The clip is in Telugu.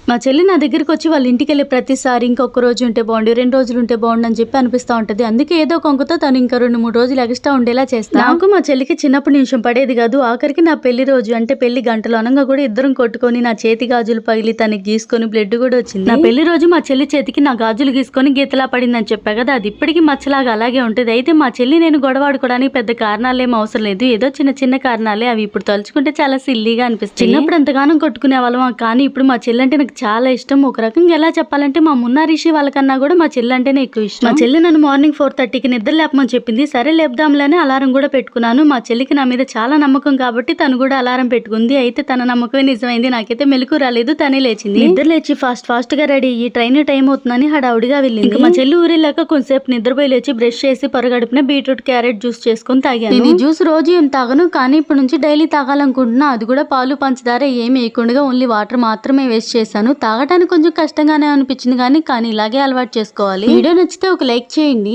మా చెల్లి నా దగ్గరికి వచ్చి వాళ్ళ ఇంటికి వెళ్ళే ప్రతిసారి ఇంకొక రోజు ఉంటే బాగుండు, 2 రోజులు ఉంటే బాగుండు అని చెప్పి అనిపిస్తూ ఉంటది. అందుకే ఏదో కొంకతో తను ఇంకా 2-3 రోజులు ఎక్స్ట్రా ఉండేలా చేస్తా. నాకు మా చెల్లికి చిన్నప్పటి నిమిషం పడేది కాదు. ఆఖరికి నా పెళ్లి రోజు అంటే పెళ్లి గంటలు అనగా కూడా ఇద్దరం కొట్టుకొని నా చేతి గాజులు పగిలి తనకి గీసుకొని బ్లడ్ కూడా వచ్చింది. నా పెళ్లి రోజు మా చెల్లి చేతికి నా గాజులు గీసుకొని గీతలా పడిందని చెప్పా కదా, అది ఇప్పటికీ మచ్చలాగా అలాగే ఉంటది. అయితే మా చెల్లి నేను గొడవాడుకోవడానికి పెద్ద కారణాలు ఏం అవసరం లేదు, ఏదో చిన్న చిన్న కారణాలే. అవి ఇప్పుడు తలుచుకుంటే చాలా సిల్లీగా అనిపిస్తుంది. చిన్నప్పుడు ఎంతగానో కొట్టుకునే వాళ్ళం, కానీ ఇప్పుడు మా చెల్లి అంటే నాకు చాలా ఇష్టం. ఒక రకంగా ఎలా చెప్పాలంటే మా మున్నా రిషి వాళ్ళకన్నా కూడా మా చెల్లి అంటేనే ఎక్కువ ఇష్టం. మా చెల్లి నన్ను మార్నింగ్ 4:30కి నిద్ర లేపమని చెప్పింది. సరే లేపుదాంలేని అలారం కూడా పెట్టుకున్నాను. మా చెల్లికి నా మీద చాలా నమ్మకం కాబట్టి తను కూడా అలారం పెట్టుకుంది. అయితే తన నమ్మకమే నిజమైంది. నాకైతే మెలకు రాలేదు, తనే లేచింది. నిద్ర లేచి ఫాస్ట్ గా రెడీ అయ్యి ట్రైన్ టైం అవుతుందని హడావుడిగా వెళ్ళింది. మా చెల్లి ఊరిలాక కొంచెంసేపు నిద్రపోయి లేచి బ్రష్ చేసి పరగడుపున బీట్రూట్ క్యారెట్ జ్యూస్ చేసుకుని తాగాను. నేను ఈ జ్యూస్ రోజు ఏం తాగను, కానీ ఇప్పటి నుంచి డైలీ తాగాలనుకుంటున్నా. అది కూడా పాలు పంచదార ఏమి వేయకుండా ఓన్లీ వాటర్ మాత్రమే వేస్ట్ చేశాను. తాగడానికి కొంచెం కష్టంగానే అనిపించింది, కానీ ఇలాగే అలవాటు చేసుకోవాలి. వీడియో నచ్చితే ఒక లైక్ చేయండి.